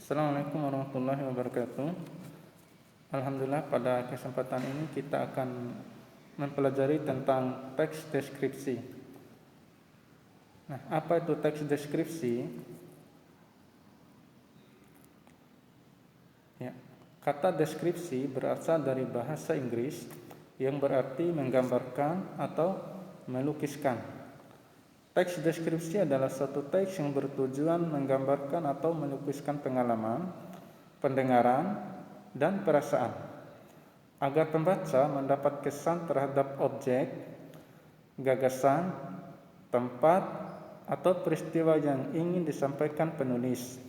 Assalamualaikum warahmatullahi wabarakatuh. Alhamdulillah, pada kesempatan ini kita akan mempelajari tentang teks deskripsi. Nah, apa itu teks deskripsi? Ya, kata deskripsi berasal dari bahasa Inggris yang berarti menggambarkan atau melukiskan. Teks deskripsi adalah suatu teks yang bertujuan menggambarkan atau melukiskan pengalaman, pendengaran, dan perasaan, agar pembaca mendapat kesan terhadap objek, gagasan, tempat, atau peristiwa yang ingin disampaikan penulis,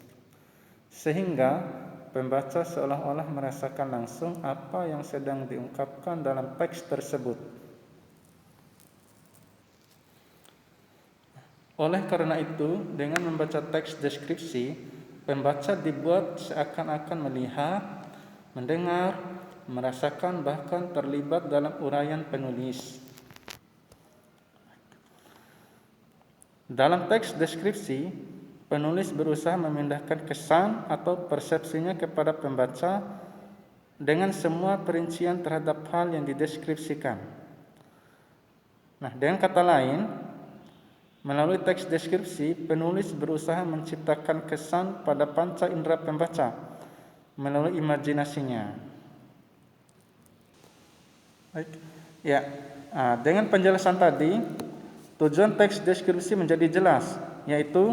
sehingga pembaca seolah-olah merasakan langsung apa yang sedang diungkapkan dalam teks tersebut. Oleh karena itu, dengan membaca teks deskripsi, pembaca dibuat seakan-akan melihat, mendengar, merasakan, bahkan terlibat dalam uraian penulis. Dalam teks deskripsi, penulis berusaha memindahkan kesan atau persepsinya kepada pembaca dengan semua perincian terhadap hal yang dideskripsikan. Nah, dengan kata lain, melalui teks deskripsi, penulis berusaha menciptakan kesan pada panca indera pembaca melalui imajinasinya. Baik. Ya, dengan penjelasan tadi, tujuan teks deskripsi menjadi jelas, yaitu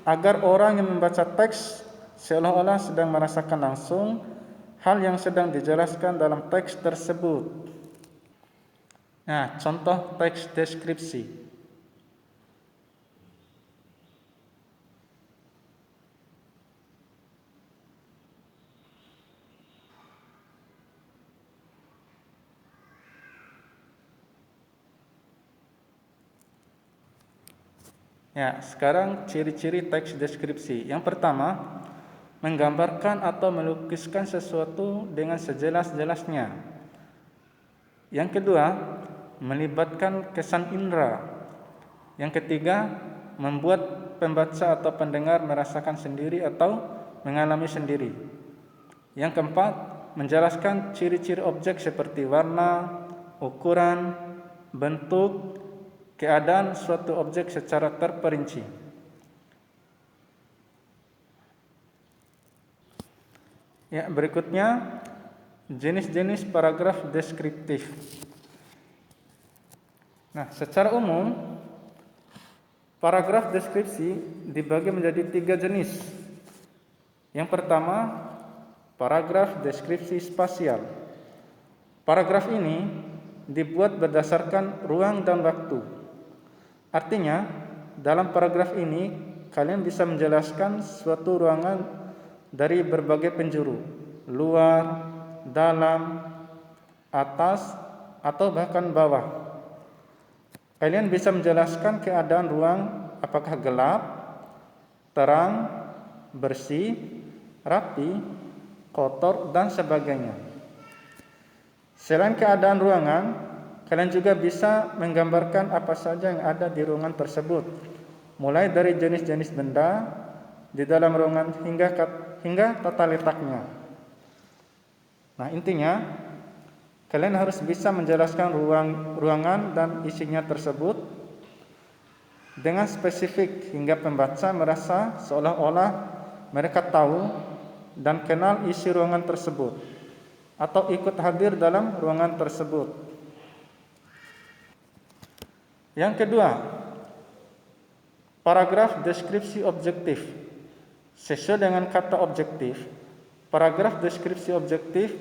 agar orang yang membaca teks seolah-olah sedang merasakan langsung hal yang sedang dijelaskan dalam teks tersebut. Nah, contoh teks deskripsi. Ya, sekarang ciri-ciri teks deskripsi. Yang pertama, menggambarkan atau melukiskan sesuatu dengan sejelas-jelasnya. Yang kedua, melibatkan kesan indera. Yang ketiga, membuat pembaca atau pendengar merasakan sendiri atau mengalami sendiri. Yang keempat, menjelaskan ciri-ciri objek seperti warna, ukuran, bentuk, keadaan suatu objek secara terperinci. Ya, berikutnya jenis-jenis paragraf deskriptif. Nah, secara umum paragraf deskripsi dibagi menjadi 3 jenis. Yang pertama, paragraf deskripsi spasial. Paragraf ini dibuat berdasarkan ruang dan waktu. Artinya, dalam paragraf ini kalian bisa menjelaskan suatu ruangan dari berbagai penjuru, luar, dalam, atas, atau bahkan bawah. Kalian bisa menjelaskan keadaan ruang apakah gelap, terang, bersih, rapi, kotor, dan sebagainya. Selain keadaan ruangan, kalian juga bisa menggambarkan apa saja yang ada di ruangan tersebut, mulai dari jenis-jenis benda di dalam ruangan hingga tata letaknya. Nah, intinya kalian harus bisa menjelaskan ruangan dan isinya tersebut dengan spesifik hingga pembaca merasa seolah-olah mereka tahu dan kenal isi ruangan tersebut atau ikut hadir dalam ruangan tersebut. Yang kedua, paragraf deskripsi objektif. Sesuai dengan kata objektif, paragraf deskripsi objektif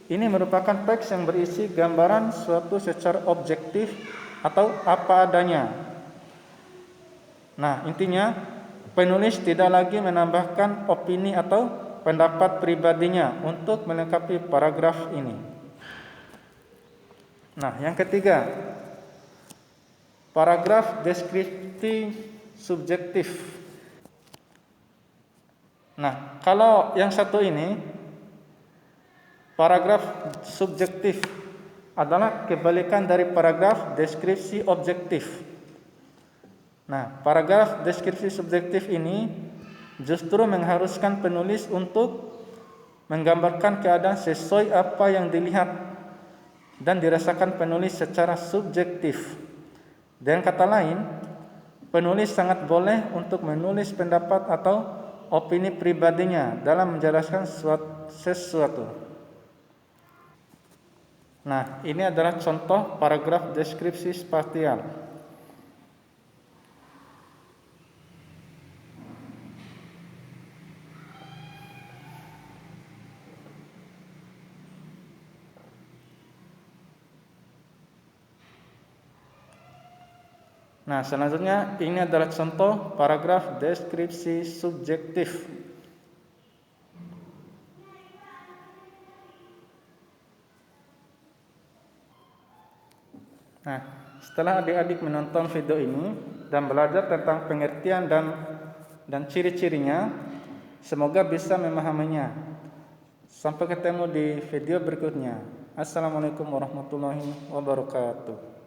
ini merupakan teks yang berisi gambaran suatu secara objektif atau apa adanya. Nah, intinya penulis tidak lagi menambahkan opini atau pendapat pribadinya untuk melengkapi paragraf ini. Nah, yang ketiga, paragraf deskripsi subjektif. Nah, kalau yang satu ini, paragraf subjektif adalah kebalikan dari paragraf deskripsi objektif. Nah, paragraf deskripsi subjektif ini justru mengharuskan penulis untuk menggambarkan keadaan sesuai apa yang dilihat dan dirasakan penulis secara subjektif. Dengan kata lain, penulis sangat boleh untuk menulis pendapat atau opini pribadinya dalam menjelaskan sesuatu. Nah, ini adalah contoh paragraf deskripsi spasial. Nah, selanjutnya ini adalah contoh paragraf deskripsi subjektif. Nah, setelah adik-adik menonton video ini dan belajar tentang pengertian dan ciri-cirinya, semoga bisa memahaminya. Sampai ketemu di video berikutnya. Assalamualaikum warahmatullahi wabarakatuh.